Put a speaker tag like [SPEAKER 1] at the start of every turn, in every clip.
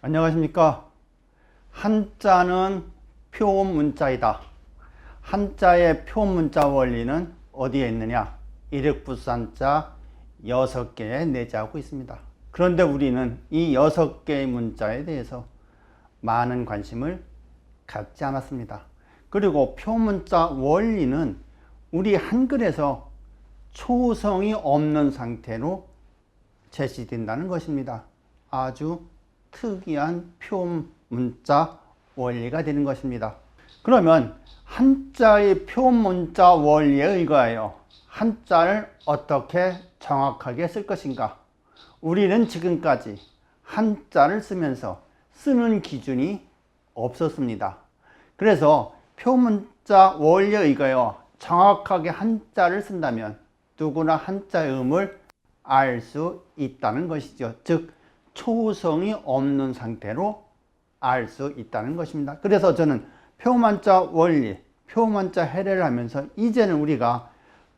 [SPEAKER 1] 안녕하십니까. 한자는 표문자이다. 한자의 표문자 원리는 어디에 있느냐? 일획부산자 6개에 내재하고 있습니다. 그런데 우리는 이 6개의 문자에 대해서 많은 관심을 갖지 않았습니다. 그리고 표문자 원리는 우리 한글에서 초성이 없는 상태로 제시된다는 것입니다. 아주 특이한 표문자 원리가 되는 것입니다. 그러면 한자의 표문자 원리에 의거하여 한자를 어떻게 정확하게 쓸 것인가? 우리는 지금까지 한자를 쓰면서 쓰는 기준이 없었습니다. 그래서 표문자 원리에 의거하여 정확하게 한자를 쓴다면 누구나 한자의 음을 알 수 있다는 것이죠. 즉 초성이 없는 상태로 알 수 있다는 것입니다. 그래서 저는 표문자 원리, 표문자 해례를 하면서 이제는 우리가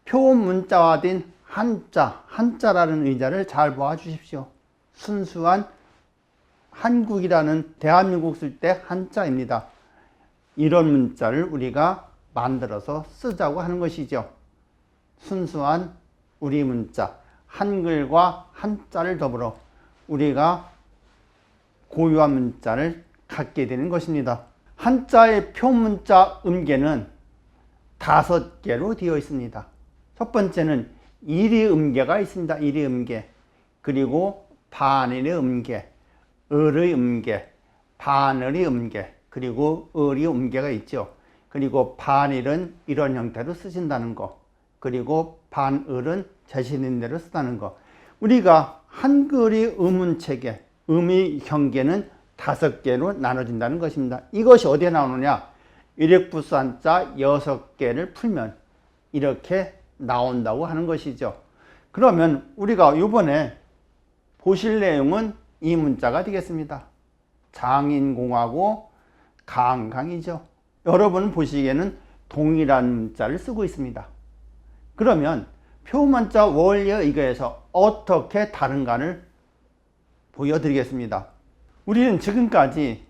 [SPEAKER 1] 표문자화된 한자라는 의자를 잘 보아주십시오. 순수한 한국이라는 대한민국 쓸 때 한자입니다. 이런 문자를 우리가 만들어서 쓰자고 하는 것이죠. 순수한 우리 문자, 한글과 한자를 더불어 우리가 고유한 문자를 갖게 되는 것입니다. 한자의 표문자 음계는 5개로 되어 있습니다. 첫 번째는 일이음계가 있습니다. 일이음계. 그리고 반일의 음계, 을의 음계, 반을의 음계, 그리고 을의 음계가 있죠. 그리고 반일은 이런 형태로 쓰신다는 거, 그리고 반을은 제시된 대로 쓰다는 거. 우리가 한글의 음운체계, 음의 형계는 5개로 나눠진다는 것입니다. 이것이 어디에 나오느냐? 일획부산자 6개를 풀면 이렇게 나온다고 하는 것이죠. 그러면 우리가 이번에 보실 내용은 이 문자가 되겠습니다. 장인공하고 강강이죠. 여러분 보시기에는 동일한 문자를 쓰고 있습니다. 그러면 표문자 원리에 의거해서 어떻게 다른가를 보여드리겠습니다. 우리는 지금까지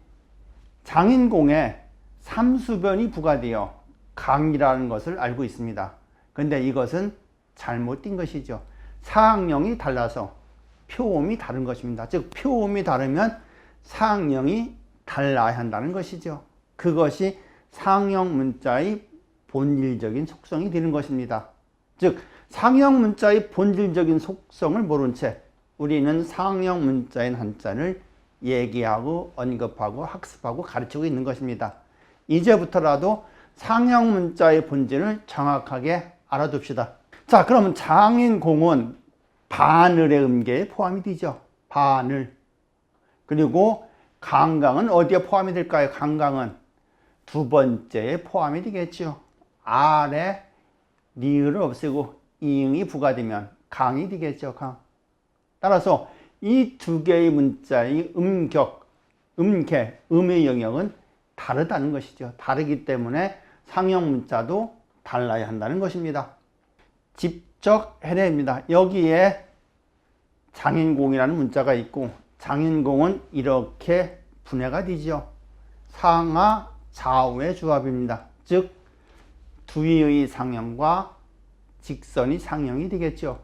[SPEAKER 1] 장인공에 삼수변이 부과되어 강이라는 것을 알고 있습니다. 그런데 이것은 잘못된 것이죠. 사항령이 달라서 표음이 다른 것입니다. 즉 표음이 다르면 사항령이 달라야 한다는 것이죠. 그것이 상형 문자의 본질적인 속성이 되는 것입니다. 즉 상형 문자의 본질적인 속성을 모른 채 우리는 상형 문자인 한자를 얘기하고 언급하고 학습하고 가르치고 있는 것입니다. 이제부터라도 상형 문자의 본질을 정확하게 알아둡시다. 자, 그러면 장인공은 반을의 음계에 포함이 되죠. 반을. 그리고 강강은 어디에 포함이 될까요? 강강은 두 번째에 포함이 되겠죠. 아래 리을을 없애고 이응이 부과되면 강이 되겠죠. 강. 따라서 이 2개의 문자의 음격, 음계, 음의 영역은 다르다는 것이죠. 다르기 때문에 상형 문자도 달라야 한다는 것입니다. 집적 해례입니다. 여기에 장인공이라는 문자가 있고 장인공은 이렇게 분해가 되죠. 상하 좌우의 조합입니다. 즉 두의의 상형과 직선이 상형이 되겠죠.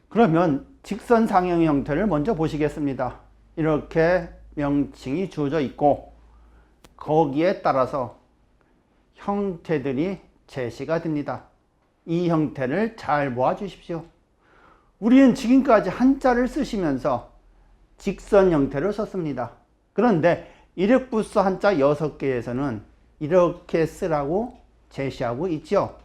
[SPEAKER 1] 그러면 직선 상형 형태를 먼저 보시겠습니다. 이렇게 명칭이 주어져 있고 거기에 따라서 형태들이 제시가 됩니다. 이 형태를 잘 모아 주십시오. 우리는 지금까지 한자를 쓰시면서 직선 형태를 썼습니다. 그런데 일획부수 한자 6개에서는 이렇게 쓰라고 제시하고 있죠.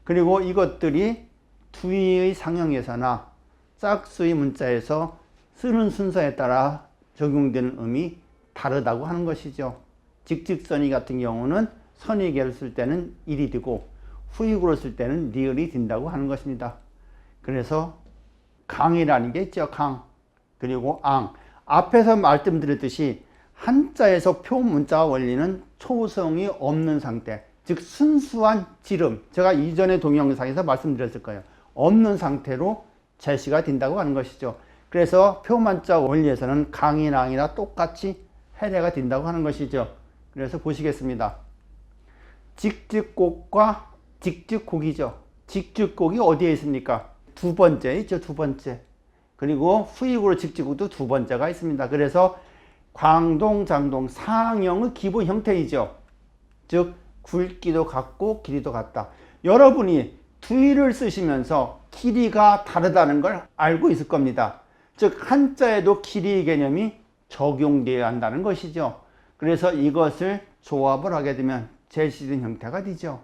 [SPEAKER 1] 그리고 이것들이 두의의 상형에서나 짝수의 문자에서 쓰는 순서에 따라 적용되는 음이 다르다고 하는 것이죠. 직직선이 같은 경우는 선의계를 쓸 때는 일이 되고 후익으로 쓸 때는 리을이 된다고 하는 것입니다. 그래서 강이라는 게 있죠. 강. 그리고 앙. 앞에서 말씀드렸듯이 한자에서 표문자 원리는 초성이 없는 상태, 즉 순수한 지름, 제가 이전의 동영상에서 말씀드렸을 거예요. 없는 상태로 제시가 된다고 하는 것이죠. 그래서 표문자 원리에서는 강이랑이나 똑같이 해례가 된다고 하는 것이죠. 그래서 보시겠습니다. 직직곡과 직직곡이죠. 직직곡이 어디에 있습니까? 두 번째 있죠. 두 번째. 그리고 후익으로 직직곡도 두 번째가 있습니다. 그래서 광동, 장동, 상형의 기본 형태이죠. 즉 굵기도 같고 길이도 같다. 여러분이 두의를 쓰시면서 길이가 다르다는 걸 알고 있을 겁니다. 즉 한자에도 길이 개념이 적용되어야 한다는 것이죠. 그래서 이것을 조합을 하게 되면 제시된 형태가 되죠.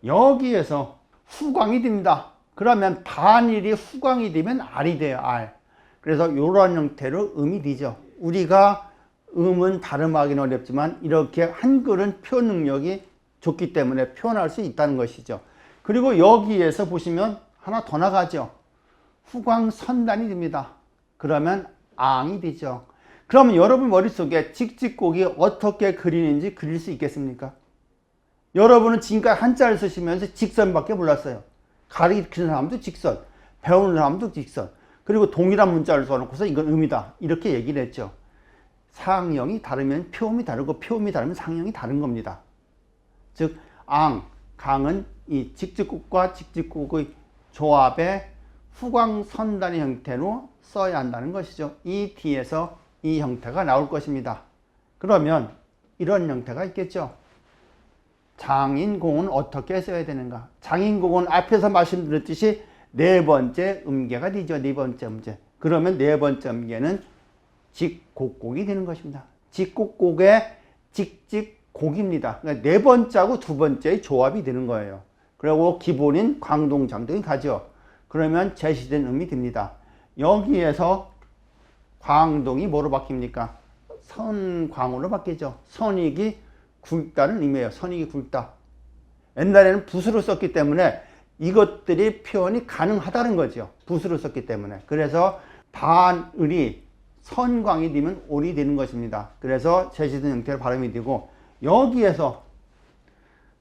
[SPEAKER 1] 여기에서 후광이 됩니다. 그러면 반일이 후광이 되면 알이 돼요. 알. 그래서 이런 형태로 음이 되죠. 우리가 음은 발음하기는 어렵지만 이렇게 한글은 표현 능력이 좋기 때문에 표현할 수 있다는 것이죠. 그리고 여기에서 보시면 하나 더 나가죠. 후광선단이 됩니다. 그러면 앙이 되죠. 그러면 여러분 머릿속에 직직곡이 어떻게 그리는지 그릴 수 있겠습니까? 여러분은 지금까지 한자를 쓰시면서 직선밖에 몰랐어요. 가르치는 사람도 직선, 배우는 사람도 직선, 그리고 동일한 문자를 써놓고서 이건 음이다 이렇게 얘기를 했죠. 상형이 다르면 표음이 다르고 표음이 다르면 상형이 다른 겁니다. 즉 앙, 강은 이 직직곡과 직직곡의 조합에 후광선단의 형태로 써야 한다는 것이죠. 이 뒤에서 이 형태가 나올 것입니다. 그러면 이런 형태가 있겠죠. 장인공은 어떻게 써야 되는가? 장인공은 앞에서 말씀드렸듯이 네 번째 음계가 되죠. 네 번째 음계. 그러면 네 번째 음계는 직곡곡이 되는 것입니다. 직곡곡의 직직곡입니다. 그러니까 네 번째하고 두 번째의 조합이 되는 거예요. 그리고 기본인 광동, 장동이 가죠. 그러면 제시된 음이 됩니다. 여기에서 광동이 뭐로 바뀝니까? 선광으로 바뀌죠. 선익이 굵다는 의미예요. 선익이 굵다. 옛날에는 붓으로 썼기 때문에 이것들이 표현이 가능하다는 거죠. 붓으로 썼기 때문에. 그래서 반을이 선광이 되면 올이 되는 것입니다. 그래서 제시된 형태로 발음이 되고 여기에서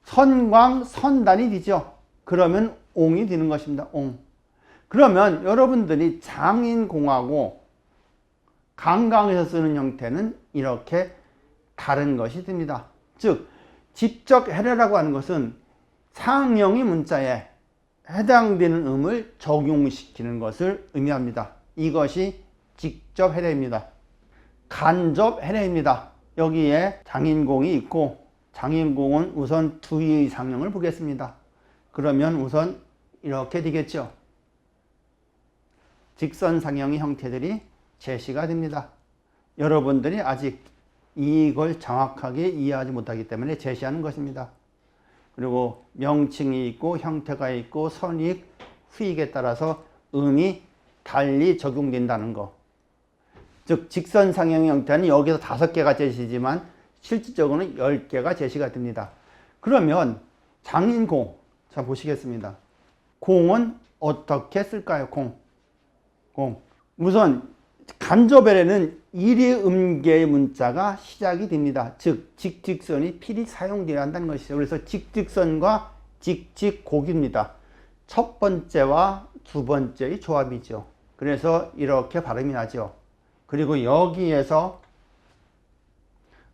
[SPEAKER 1] 선광, 선단이 되죠. 그러면 옹이 되는 것입니다. 옹. 그러면 여러분들이 장인공하고 강강에서 쓰는 형태는 이렇게 다른 것이 됩니다. 즉 직접 해례라고 하는 것은 상형의 문자에 해당되는 음을 적용시키는 것을 의미합니다. 이것이 직접 해례입니다. 간접 해례입니다. 여기에 장인공이 있고 장인공은 우선 두의 상형을 보겠습니다. 그러면 우선 이렇게 되겠죠. 직선 상형의 형태들이 제시가 됩니다. 여러분들이 아직 이걸 정확하게 이해하지 못하기 때문에 제시하는 것입니다. 그리고 명칭이 있고 형태가 있고 선익, 후익에 따라서 음이 달리 적용된다는 거. 즉 직선 상형의 형태는 여기서 5개가 제시지만 실질적으로는 10개가 제시가 됩니다. 그러면 장인공, 자 보시겠습니다. 공은 어떻게 쓸까요? 공. 우선 간접에는 일의음계의 문자가 시작이 됩니다. 즉 직직선이 필히 사용되어야 한다는 것이죠. 그래서 직직선과 직직곡입니다. 첫 번째와 두 번째의 조합이죠. 그래서 이렇게 발음이 나죠. 그리고 여기에서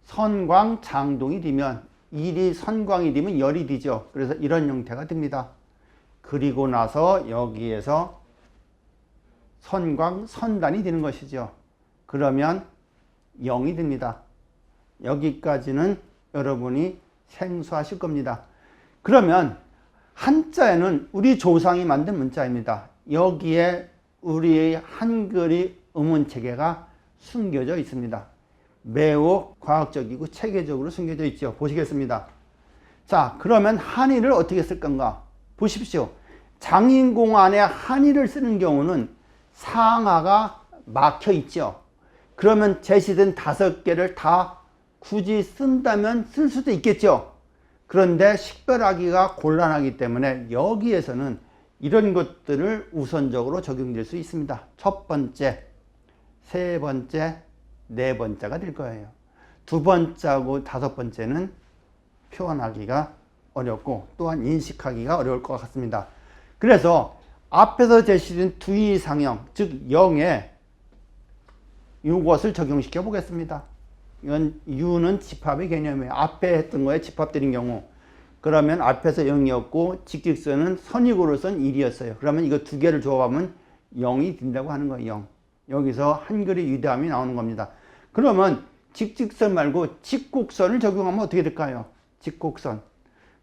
[SPEAKER 1] 선광, 장동이 되면 일이 선광이 되면 열이 되죠. 그래서 이런 형태가 됩니다. 그리고 나서 여기에서 선광, 선단이 되는 것이죠. 그러면 0이 됩니다. 여기까지는 여러분이 생소하실 겁니다. 그러면 한자에는 우리 조상이 만든 문자입니다. 여기에 우리의 한글의 음운체계가 숨겨져 있습니다. 매우 과학적이고 체계적으로 숨겨져 있죠. 보시겠습니다. 자, 그러면 한의를 어떻게 쓸 건가? 보십시오. 장인공 안에 한의를 쓰는 경우는 상하가 막혀 있죠. 그러면 제시된 5개를 다 굳이 쓴다면 쓸 수도 있겠죠. 그런데 식별하기가 곤란하기 때문에 여기에서는 이런 것들을 우선적으로 적용될 수 있습니다. 첫 번째, 세 번째, 네 번째가 될 거예요. 두 번째하고 5번째는 표현하기가 어렵고 또한 인식하기가 어려울 것 같습니다. 그래서 앞에서 제시된 두의 상형, 즉 0에 이것을 적용시켜 보겠습니다. 이건 유는 집합의 개념이에요. 앞에 했던 거에 집합되는 경우. 그러면 앞에서 0이었고 직직선은 선익으로선 1이었어요. 그러면 이거 두 개를 조합하면 0이 된다고 하는 거예요. 0. 여기서 한글의 위대함이 나오는 겁니다. 그러면 직직선 말고 직곡선을 적용하면 어떻게 될까요? 직곡선.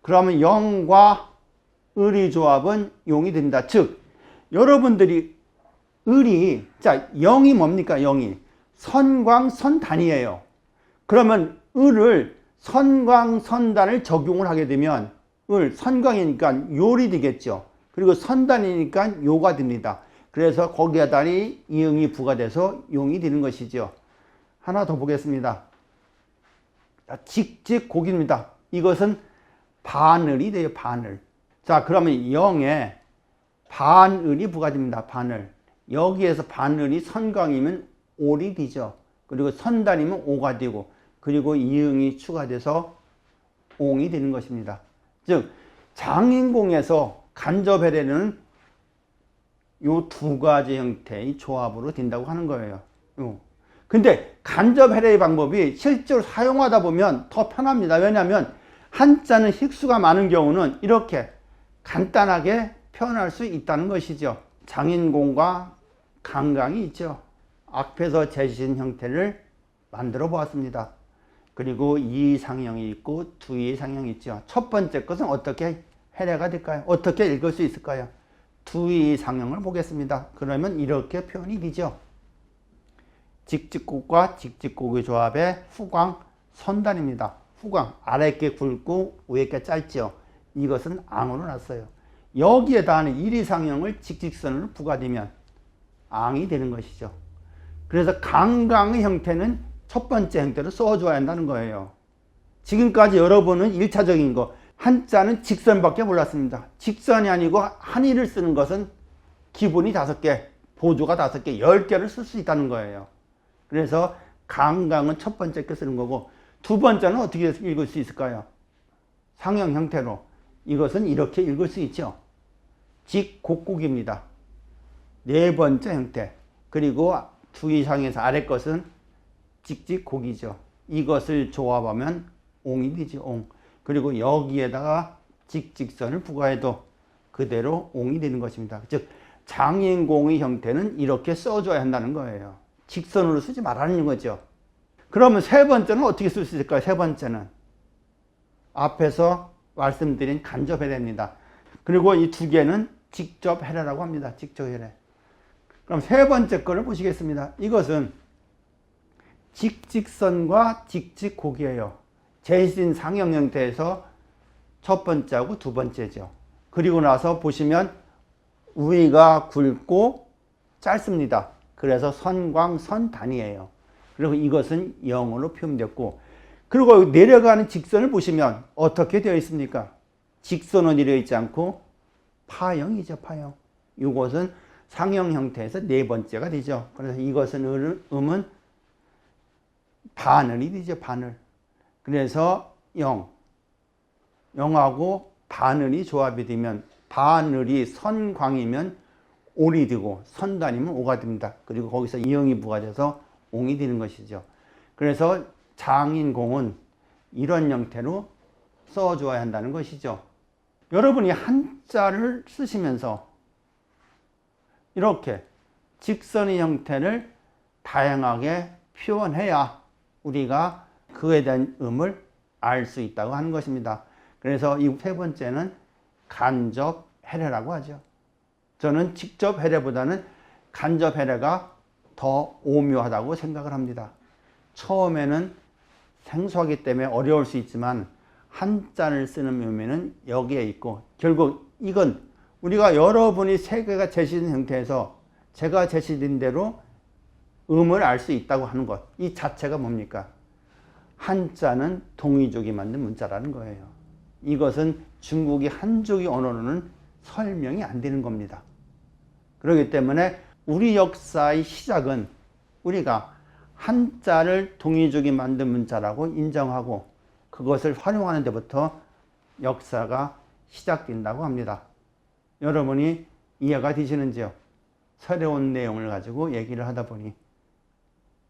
[SPEAKER 1] 그러면 0과 을의 조합은 용이 됩니다. 즉 여러분들이 을이 자 0이 뭡니까? 0이 선광선단이에요. 그러면 을을 선광선단을 적용을 하게 되면 을 선광이니까 요리 되겠죠. 그리고 선단이니까 요가 됩니다. 그래서 거기에다니 이응이 부과돼서 용이 되는 것이죠. 하나 더 보겠습니다. 직직곡입니다. 이것은 반을이 돼요. 반을. 자 그러면 0에 반을이 부과됩니다. 반을. 여기에서 반을이 선광이면 올이 되죠. 그리고 선단이면 오가 되고 그리고 이응이 추가돼서 옹이 되는 것입니다. 즉 장인공에서 간접해례는 요 두 가지 형태의 조합으로 된다고 하는 거예요. 근데 간접해례의 방법이 실제로 사용하다 보면 더 편합니다. 왜냐하면 한자는 획수가 많은 경우는 이렇게 간단하게 표현할 수 있다는 것이죠. 장인공과 강강이 있죠. 앞에서 제시한 형태를 만들어 보았습니다. 그리고 이상형이 있고 두이상형이 있죠. 첫 번째 것은 어떻게 해례가 될까요? 어떻게 읽을 수 있을까요? 두이상형을 보겠습니다. 그러면 이렇게 표현이 되죠. 직직곡과 직직곡의 조합의 후광 선단입니다. 후광 아래께 굵고 위에께 짧죠. 이것은 앙으로 놨어요. 여기에다 하는 일이상형을 직직선으로 부과되면 앙이 되는 것이죠. 그래서 강강의 형태는 첫 번째 형태로 써줘야 한다는 거예요. 지금까지 여러분은 1차적인 거 한자는 직선밖에 몰랐습니다. 직선이 아니고 한의를 쓰는 것은 기본이 5개, 보조가 5개, 10개를 쓸 수 있다는 거예요. 그래서 강강은 첫 번째 게 쓰는 거고 두 번째는 어떻게 읽을 수 있을까요? 상형 형태로 이것은 이렇게 읽을 수 있죠. 직곡곡입니다. 네 번째 형태. 그리고 두 이상에서 아래 것은 직직곡이죠. 이것을 조합하면 옹이 되죠. 옹. 그리고 여기에다가 직직선을 부과해도 그대로 옹이 되는 것입니다. 즉 장인공의 형태는 이렇게 써줘야 한다는 거예요. 직선으로 쓰지 말라는 거죠. 그러면 세 번째는 어떻게 쓸 수 있을까요? 세 번째는 앞에서 말씀드린 간접해례입니다. 그리고 이 두 개는 직접해례라고 합니다. 직접해례. 그럼 세 번째 거를 보시겠습니다. 이것은 직직선과 직직곡이에요. 제신 상형 형태에서 첫 번째하고 두 번째죠. 그리고 나서 보시면 위가 굵고 짧습니다. 그래서 선광선단이에요. 그리고 이것은 0으로 표현됐고 그리고 내려가는 직선을 보시면 어떻게 되어 있습니까? 직선은 이루어 있지 않고 파형이죠. 파형. 이것은 상형 형태에서 네 번째가 되죠. 그래서 이것은 음은 반을이 되죠. 반을. 그래서 0. 0하고 반을이 조합이 되면 반을이 선광이면 올이 되고 선단이면 오가 됩니다. 그리고 거기서 이응이 부과돼서 옹이 되는 것이죠. 그래서 장인공은 이런 형태로 써줘야 한다는 것이죠. 여러분이 한자를 쓰시면서 이렇게 직선의 형태를 다양하게 표현해야 우리가 그에 대한 음을 알 수 있다고 하는 것입니다. 그래서 이 세 번째는 간접 해례라고 하죠. 저는 직접 해례보다는 간접 해례가 더 오묘하다고 생각을 합니다. 처음에는 생소하기 때문에 어려울 수 있지만 한자를 쓰는 묘미는 여기에 있고 결국 이건 우리가 여러분이 세 개가 제시된 형태에서 제가 제시된 대로 음을 알 수 있다고 하는 것, 이 자체가 뭡니까? 한자는 동이족이 만든 문자라는 거예요. 이것은 중국이 한족의 언어로는 설명이 안 되는 겁니다. 그렇기 때문에 우리 역사의 시작은 우리가 한자를 동이족이 만든 문자라고 인정하고 그것을 활용하는 데부터 역사가 시작된다고 합니다. 여러분이 이해가 되시는지요? 새로운 내용을 가지고 얘기를 하다 보니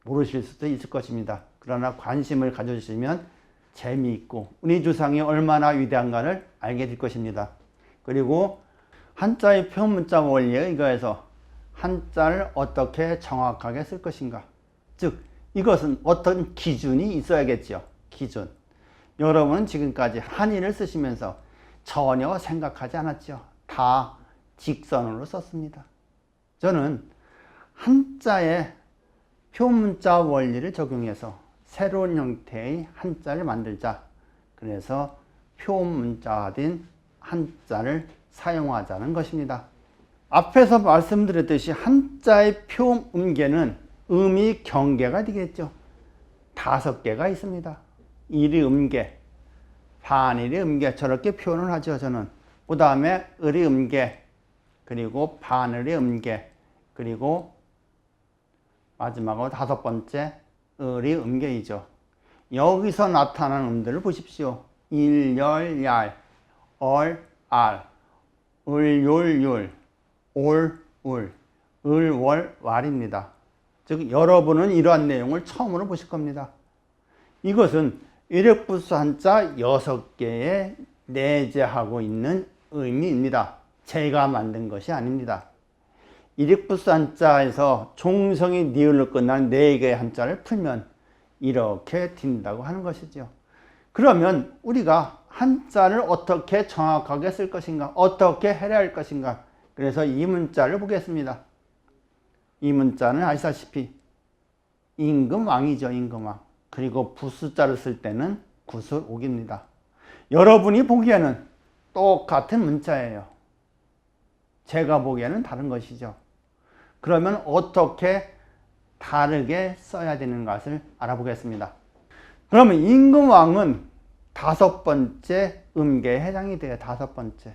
[SPEAKER 1] 모르실 수도 있을 것입니다. 그러나 관심을 가져주시면 재미있고 우리 조상이 얼마나 위대한가를 알게 될 것입니다. 그리고 한자의 표문자 원리에 의거해서 한자를 어떻게 정확하게 쓸 것인가. 즉 이것은 어떤 기준이 있어야겠죠. 기준. 여러분은 지금까지 한의를 쓰시면서 전혀 생각하지 않았죠. 다 직선으로 썼습니다. 저는 한자의 표문자 원리를 적용해서 새로운 형태의 한자를 만들자. 그래서 표문자화된 한자를 사용하자는 것입니다. 앞에서 말씀드렸듯이 한자의 표음계는 음이 경계가 되겠죠. 5개가 있습니다. 일이 음계, 반일이 음계, 저렇게 표현을 하죠. 저는 그 다음에 을이 음계, 그리고 반을이 음계, 그리고 마지막으로 5번째 을이 음계이죠. 여기서 나타나는 음들을 보십시오. 일, 열, 얄, 얼, 알, 을, 율, 율, 올, 울, 을, 월, 왈입니다. 즉 여러분은 이러한 내용을 처음으로 보실 겁니다. 이것은 일역부수 한자 6개에 내재하고 있는 의미입니다. 제가 만든 것이 아닙니다. 일역부수 한자에서 종성이 니을로 끝난 4개의 한자를 풀면 이렇게 된다고 하는 것이죠. 그러면 우리가 한자를 어떻게 정확하게 쓸 것인가, 어떻게 해야 할 것인가. 그래서 이 문자를 보겠습니다. 이 문자는 아시다시피 임금왕이죠. 임금왕. 그리고 부수자를 쓸 때는 구술옥입니다. 여러분이 보기에는 똑같은 문자예요. 제가 보기에는 다른 것이죠. 그러면 어떻게 다르게 써야 되는 것을 알아보겠습니다. 그러면 임금왕은 5번째 음계에 해당이 돼요. 5번째.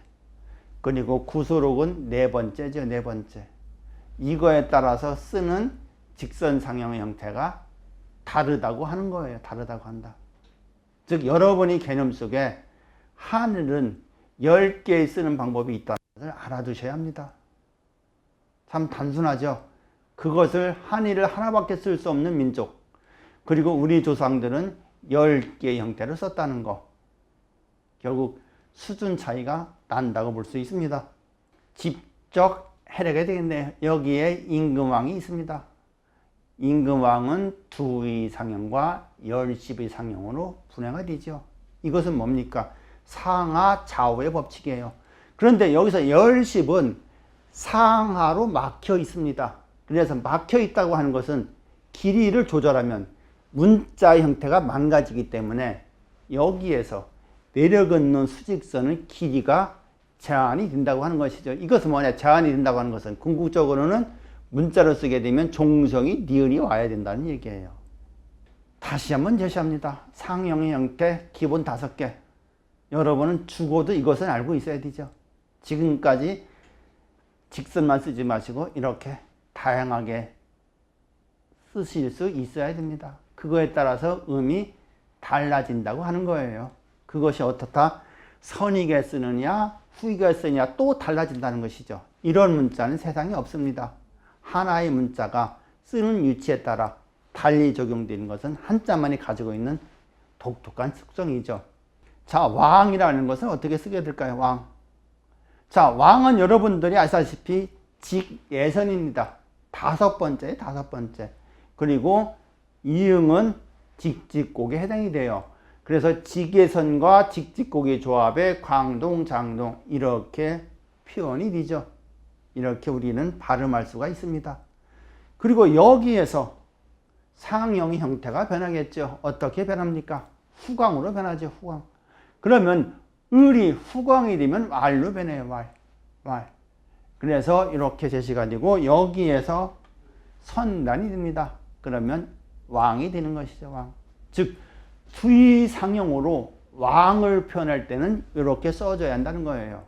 [SPEAKER 1] 그리고 구술옥은 4번째죠. 4번째. 이거에 따라서 쓰는 직선상형의 형태가 다르다고 하는 거예요. 다르다고 한다. 즉 여러분이 개념 속에 하늘은 10개 쓰는 방법이 있다는 것을 알아두셔야 합니다. 참 단순하죠. 그것을 한의를 하나밖에 쓸 수 없는 민족, 그리고 우리 조상들은 10개의 형태를 썼다는 거. 결국 수준 차이가 난다고 볼 수 있습니다. 직접 해내게 되겠네요. 여기에 임금왕이 있습니다. 임금왕은 두의 상형과 열십의 상형으로 분해가 되죠. 이것은 뭡니까? 상하 좌우의 법칙이에요. 그런데 여기서 열십은 상하로 막혀 있습니다. 그래서 막혀 있다고 하는 것은 길이를 조절하면 문자의 형태가 망가지기 때문에 여기에서 내려긋는 수직선의 길이가 제한이 된다고 하는 것이죠. 이것은 뭐냐? 제한이 된다고 하는 것은 궁극적으로는 문자로 쓰게 되면 종성이 니을이 와야 된다는 얘기예요. 다시 한번 제시합니다. 상형의 형태 기본 5개. 여러분은 죽어도 이것은 알고 있어야 되죠. 지금까지 직선만 쓰지 마시고 이렇게 다양하게 쓰실 수 있어야 됩니다. 그거에 따라서 음이 달라진다고 하는 거예요. 그것이 어떻다? 선이게 쓰느냐 후이게 쓰느냐 또 달라진다는 것이죠. 이런 문자는 세상에 없습니다. 하나의 문자가 쓰는 위치에 따라 달리 적용되는 것은 한자만이 가지고 있는 독특한 특성이죠. 자, 왕이라는 것은 어떻게 쓰게 될까요? 왕. 자, 왕은 여러분들이 아시다시피 직예선입니다. 5번째, 5번째. 그리고 이응은 직직곡에 해당이 돼요. 그래서 직예선과 직직곡의 조합에 광동, 장동 이렇게 표현이 되죠. 이렇게 우리는 발음할 수가 있습니다. 그리고 여기에서 상형의 형태가 변하겠죠. 어떻게 변합니까? 후광으로 변하죠. 후광. 그러면 을이 후광이 되면 왈로 변해요. 왈. 그래서 이렇게 제시가 되고 여기에서 선단이 됩니다. 그러면 왕이 되는 것이죠. 왕. 즉 수의상형으로 왕을 표현할 때는 이렇게 써줘야 한다는 거예요.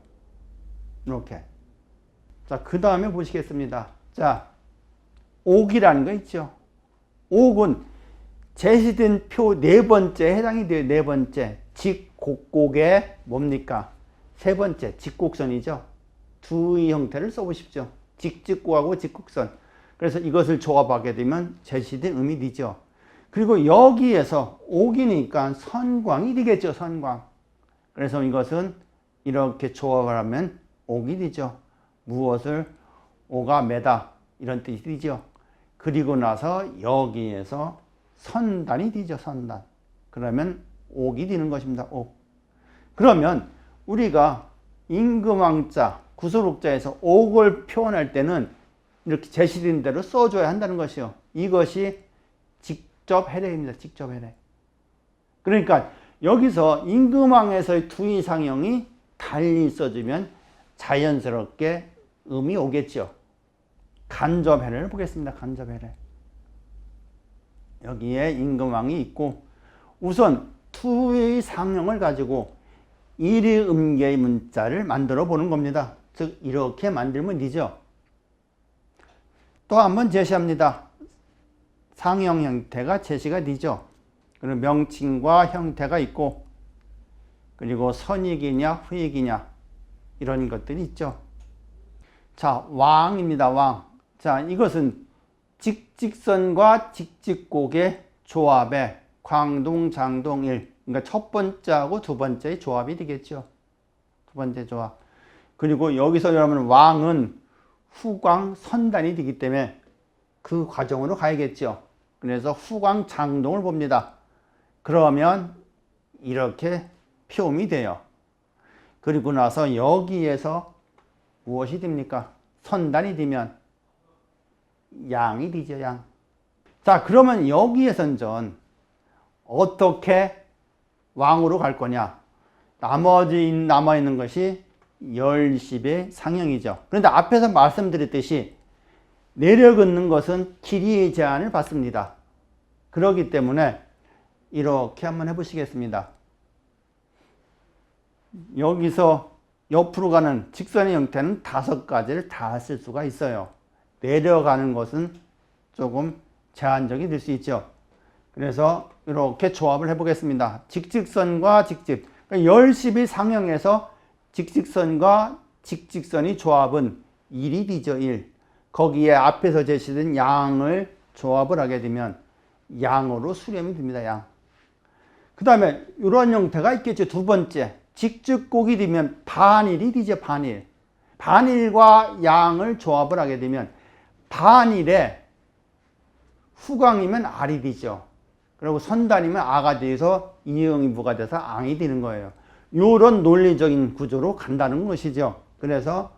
[SPEAKER 1] 이렇게. 자, 그 다음에 보시겠습니다. 자, 옥이라는 거 있죠. 옥은 제시된 표 4번째에 해당이 돼요. 4번째. 직곡곡의 뭡니까? 3번째. 직곡선이죠. 두의 형태를 써보십시오. 직직곡하고 직곡선. 그래서 이것을 조합하게 되면 제시된 음이 되죠. 그리고 여기에서 옥이니까 선광이 되겠죠. 선광. 그래서 이것은 이렇게 조합을 하면 옥이 되죠. 무엇을 오가 매다 이런 뜻이 되죠. 그리고 나서 여기에서 선단이 되죠. 선단. 그러면 옥이 되는 것입니다. 옥. 그러면 우리가 임금왕자, 구술옥자에서 옥을 표현할 때는 이렇게 제시된 대로 써줘야 한다는 것이요. 이것이 직접 해례입니다. 직접 해례. 그러니까 여기서 임금왕에서의 투의상형이 달리 써주면 자연스럽게 음이 오겠죠. 간접 해례를 보겠습니다. 간접 해례. 여기에 임금왕이 있고 우선 투의상형을 가지고 일의음계의 문자를 만들어 보는 겁니다. 즉 이렇게 만들면 되죠. 또 한번 제시합니다. 상형 형태가 제시가 되죠. 그리고 명칭과 형태가 있고 그리고 선익이냐 후익이냐 이런 것들이 있죠. 자, 왕입니다. 왕. 자, 이것은 직직선과 직직곡의 조합에 광동장동일, 그러니까 첫 번째하고 두 번째의 조합이 되겠죠. 두 번째 조합. 그리고 여기서 여러분 왕은 후광 선단이 되기 때문에 그 과정으로 가야겠죠. 그래서 후광장동을 봅니다. 그러면 이렇게 표음이 돼요. 그리고 나서 여기에서 무엇이 됩니까? 선단이 되면 양이 되죠. 양. 자, 그러면 여기에선 전 어떻게 왕으로 갈 거냐? 나머지 남아있는 것이 열십의 상형이죠. 그런데 앞에서 말씀드렸듯이 내려긋는 것은 길이의 제한을 받습니다. 그렇기 때문에 이렇게 한번 해보시겠습니다. 여기서 옆으로 가는 직선의 형태는 5가지를 다 쓸 수가 있어요. 내려가는 것은 조금 제한적이 될 수 있죠. 그래서 이렇게 조합을 해보겠습니다. 직직선과 직직. 그러니까 열십의 상형에서 직직선과 직직선의 조합은 1이 되죠. 1. 거기에 앞에서 제시된 양을 조합을 하게 되면 양으로 수렴이 됩니다. 양. 그 다음에 이런 형태가 있겠죠. 두 번째. 직직곡이 되면 반일이 되죠. 반일. 반일과 양을 조합을 하게 되면 반일에 후광이면 알이 되죠. 그리고 선단이면 아가 돼서 이응이 부가 돼서 앙이 되는 거예요. 이런 논리적인 구조로 간다는 것이죠. 그래서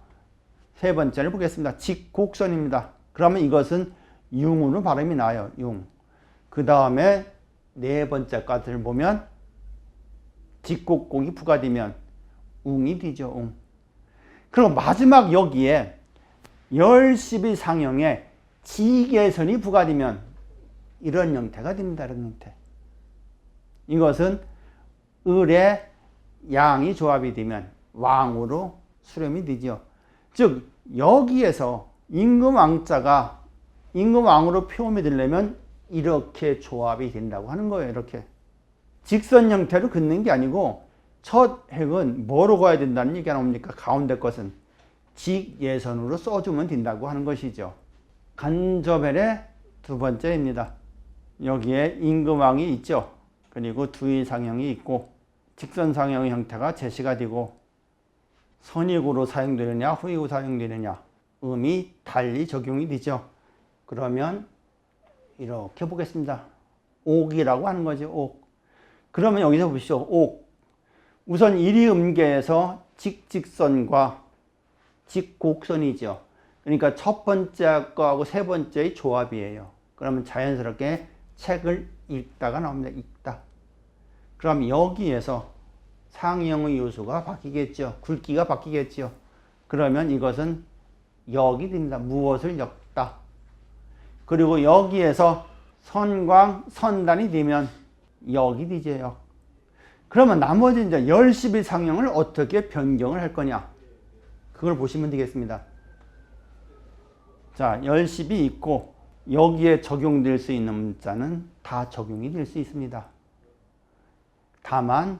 [SPEAKER 1] 세 번째를 보겠습니다. 직곡선입니다. 그러면 이것은 융으로 발음이 나요. 융. 그 다음에 네 번째 것을 보면 직곡곡이 부가되면 웅이 되죠. 웅. 그리고 마지막 여기에 열십의 상형에 지계선이 부가되면 이런 형태가 됩니다. 이런 형태. 이것은 을의 양이 조합이 되면 왕으로 수렴이 되죠. 즉 여기에서 임금왕자가 임금왕으로 표현이 되려면 이렇게 조합이 된다고 하는 거예요. 이렇게 직선 형태로 긋는 게 아니고 첫 획은 뭐로 가야 된다는 얘기가 나옵니까? 가운데 것은 직예선으로 써주면 된다고 하는 것이죠. 간접헬의 두 번째입니다. 여기에 임금왕이 있죠. 그리고 두의상형이 있고 직선상형의 형태가 제시가 되고 선익으로 사용되느냐 후익으로 사용되느냐 음이 달리 적용이 되죠. 그러면 이렇게 보겠습니다. 옥이라고 하는 거죠. 옥. 그러면 여기서 보시죠. 옥. 우선 일이음계에서 직직선과 직곡선이죠. 그러니까 첫 번째 거하고 세 번째의 조합이에요. 그러면 자연스럽게 책을 읽다가 나옵니다. 읽다. 그럼 여기에서 상형의 요소가 바뀌겠죠. 굵기가 바뀌겠죠. 그러면 이것은 역이 됩니다. 무엇을 엮다. 그리고 여기에서 선광, 선단이 되면 역이 되죠. 역. 그러면 나머지 이제 열십의 상형을 어떻게 변경을 할 거냐. 그걸 보시면 되겠습니다. 자, 열십이 있고 여기에 적용될 수 있는 문자는 다 적용이 될 수 있습니다. 다만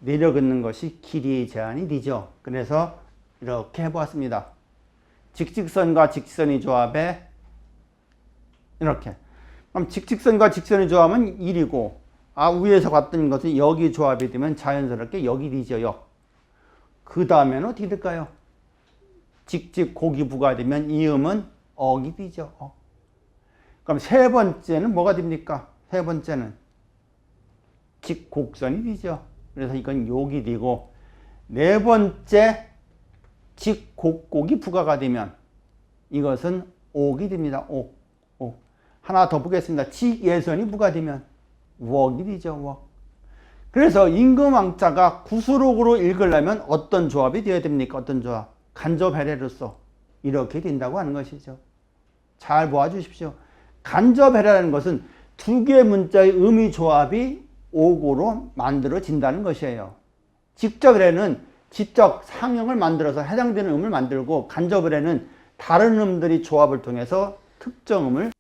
[SPEAKER 1] 내려긋는 것이 길이의 제한이 되죠. 그래서 이렇게 해보았습니다. 직직선과 직선의 조합에 이렇게. 그럼 직직선과 직선의 조합은 1이고 위에서 봤던 것은 여기 조합이 되면 자연스럽게 여기 되죠. 그 다음에는 어떻게 될까요? 직직 고기 부가 되면 이음은 억이 되죠. 그럼 세 번째는 뭐가 됩니까? 세 번째는 직곡선이 되죠. 그래서 이건 욕이 되고 네 번째 직곡곡이 부가가 되면 이것은 옥이 됩니다. 옥. 하나 더 보겠습니다. 직예선이 부가되면 웍이 되죠. 웍. 그래서 임금왕자가 구수록으로 읽으려면 어떤 조합이 되어야 됩니까? 어떤 조합? 간접해례로서 이렇게 된다고 하는 것이죠. 잘 보아주십시오. 간접해례라는 것은 두 개의 문자의 의미 조합이 옥으로 만들어진다는 것이에요. 직접해례는 직접 상형을 만들어서 해당되는 음을 만들고, 간접해례는 다른 음들이 조합을 통해서 특정 음을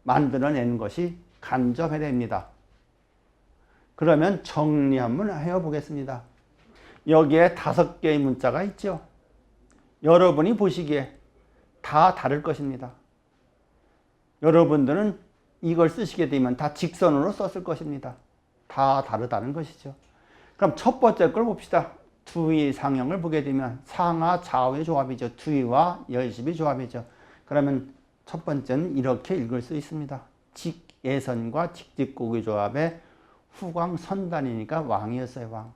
[SPEAKER 1] 만들어내는 것이 간접해례입니다. 그러면 정리 한번 해보겠습니다. 여기에 5개의 문자가 있죠. 여러분이 보시기에 다 다를 것입니다. 여러분들은 이걸 쓰시게 되면 다 직선으로 썼을 것입니다. 다 다르다는 것이죠. 그럼 첫 번째 걸 봅시다. 두의 상형을 보게 되면 상하 좌우의 조합이죠. 두의와 열십의 조합이죠. 그러면 첫 번째는 이렇게 읽을 수 있습니다. 직예선과 직직곡의 조합에 후광선단이니까 왕이었어요. 왕.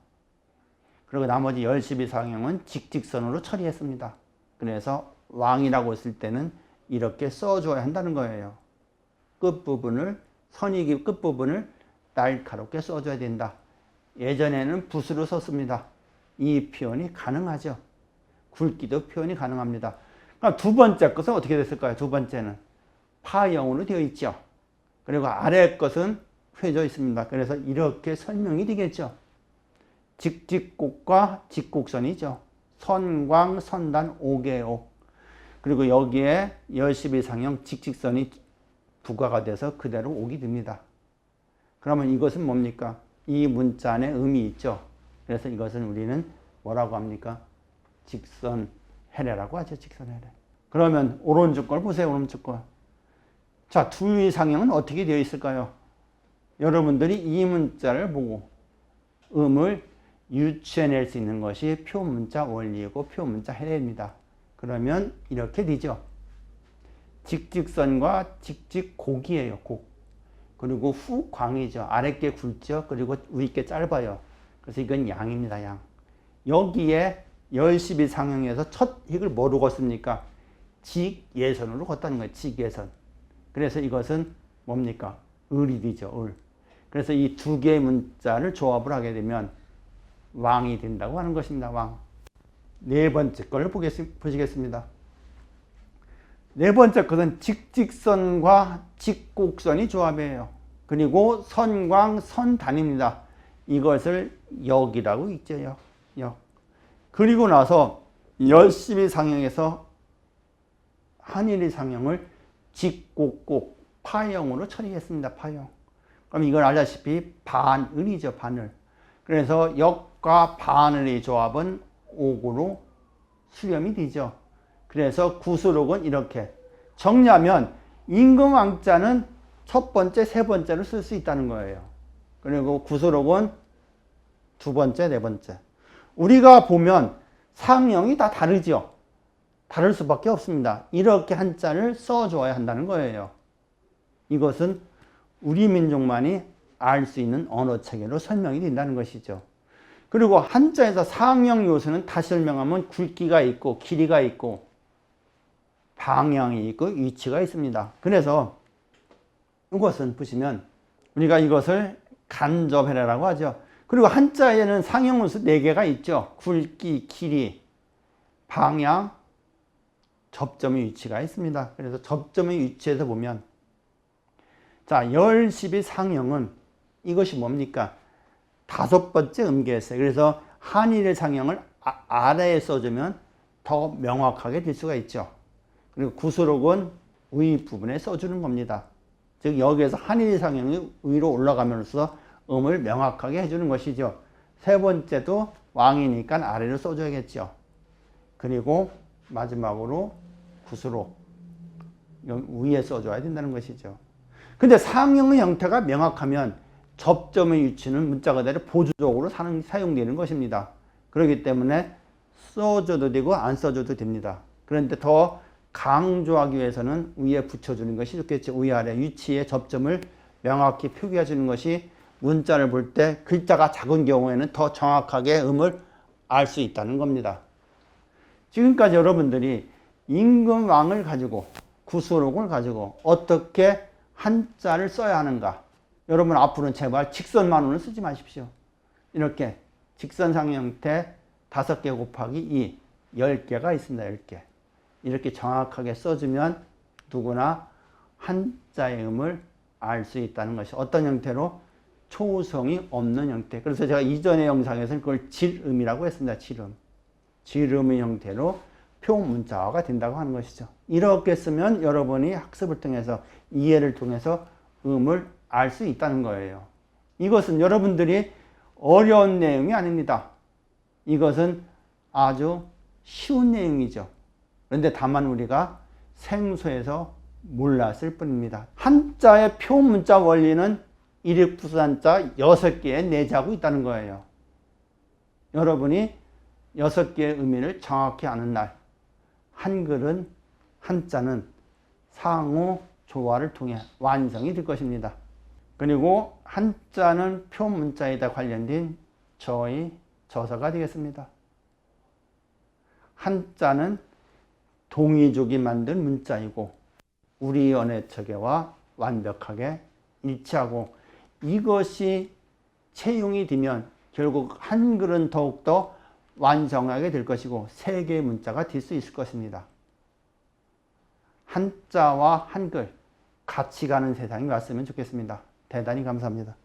[SPEAKER 1] 그리고 나머지 열십의 상형은 직직선으로 처리했습니다. 그래서 왕이라고 쓸 때는 이렇게 써줘야 한다는 거예요. 끝부분을, 선익의 끝부분을 날카롭게 써줘야 된다. 예전에는 붓으로 썼습니다. 이 표현이 가능하죠. 굵기도 표현이 가능합니다. 그럼 두 번째 것은 어떻게 됐을까요? 두 번째는 파형으로 되어 있죠. 그리고 아래 것은 휘어져 있습니다. 그래서 이렇게 설명이 되겠죠. 직직곡과 직곡선이죠. 선광, 선단, 옥의 옥. 그리고 여기에 열십의 상형 직직선이 부가가 돼서 그대로 옥이 됩니다. 그러면 이것은 뭡니까? 이 문자 안에 음이 있죠. 그래서 이것은 우리는 뭐라고 합니까? 직선해례라고 하죠. 직선해례. 그러면 오른쪽 걸 보세요. 오른쪽 걸. 자, 두의 상형은 어떻게 되어 있을까요? 여러분들이 이 문자를 보고 음을 유추해낼 수 있는 것이 표문자 원리이고 표문자 해례입니다. 그러면 이렇게 되죠. 직직선과 직직곡이에요. 곡. 그리고 후광이죠. 아랫게 굵죠. 그리고 위께 짧아요. 그래서 이건 양입니다. 양. 여기에 열십의 상형에서 첫 획을 뭐로 걷습니까? 직예선으로 걷다는 거예요. 직예선. 그래서 이것은 뭡니까? 을이 되죠. 을. 그래서 이 두 개의 문자를 조합을 하게 되면 왕이 된다고 하는 것입니다. 왕. 네 번째 걸 보시겠습니다. 네 번째 것은 직직선과 직곡선이 조합이에요. 그리고 선광, 선단입니다. 이것을 역이라고 읽죠. 역. 그리고 나서 열십의 상형에서 한일의 상형을 직곡곡, 파형으로 처리했습니다. 파형. 그럼 이걸 알다시피 반을이죠. 반을. 그래서 역과 반을의 조합은 옥으로 수렴이 되죠. 그래서 구수록은 이렇게 정리하면 임금왕자는 첫 번째, 세 번째를 쓸 수 있다는 거예요. 그리고 구수록은 두 번째, 네 번째. 우리가 보면 상형이 다 다르죠. 다를 수밖에 없습니다. 이렇게 한자를 써줘야 한다는 거예요. 이것은 우리 민족만이 알 수 있는 언어 체계로 설명이 된다는 것이죠. 그리고 한자에서 상형 요소는 다시 설명하면 굵기가 있고 길이가 있고 방향이 있고 위치가 있습니다. 그래서 이것은 보시면 우리가 이것을 간접해례라고 하죠. 그리고 한자에는 상형 요소 4개가 있죠. 굵기, 길이, 방향, 접점의 위치가 있습니다. 그래서 접점의 위치에서 보면 자, 열십의 상형은 이것이 뭡니까? 5번째 음계였어요. 그래서 한일의 상형을 아래에 써주면 더 명확하게 될 수가 있죠. 그리고 구수록은 위 부분에 써주는 겁니다. 즉 여기에서 한일의 상형이 위로 올라가면서 음을 명확하게 해주는 것이죠. 세 번째도 왕이니까 아래로 써줘야겠죠. 그리고 마지막으로 구수록 위에 써줘야 된다는 것이죠. 근데 상형의 형태가 명확하면 접점의 위치는 문자 그대로 보조적으로 사용되는 것입니다. 그렇기 때문에 써줘도 되고 안 써줘도 됩니다. 그런데 더 강조하기 위해서는 위에 붙여주는 것이 좋겠죠. 위아래 위치의 접점을 명확히 표기해 주는 것이 문자를 볼 때 글자가 작은 경우에는 더 정확하게 음을 알 수 있다는 겁니다. 지금까지 여러분들이 임금왕을 가지고 구수록을 가지고 어떻게 한자를 써야 하는가. 여러분 앞으로는 제발 직선만으로는 쓰지 마십시오. 이렇게 직선상 형태 5개 곱하기 2 10개가 있습니다. 10개. 이렇게 정확하게 써주면 누구나 한자의 음을 알 수 있다는 것이 어떤 형태로 초성이 없는 형태. 그래서 제가 이전의 영상에서는 그걸 질음이라고 했습니다. 질음. 질음의 형태로 표문자화가 된다고 하는 것이죠. 이렇게 쓰면 여러분이 학습을 통해서 이해를 통해서 음을 알 수 있다는 거예요. 이것은 여러분들이 어려운 내용이 아닙니다. 이것은 아주 쉬운 내용이죠. 그런데 다만 우리가 생소해서 몰랐을 뿐입니다. 한자의 표문자 원리는 일익부산자 6개에 내재하고 있다는 거예요. 여러분이 6개의 의미를 정확히 아는 날 한글은 한자는 상호 조화를 통해 완성이 될 것입니다. 그리고 한자는 표문자에다 관련된 저의 저서가 되겠습니다. 한자는 동이족이 만든 문자이고 우리 언어체계와 완벽하게 일치하고 이것이 채용이 되면 결국 한글은 더욱더 완성하게 될 것이고 세계의 문자가 될 수 있을 것입니다. 한자와 한글 같이 가는 세상이 왔으면 좋겠습니다. 대단히 감사합니다.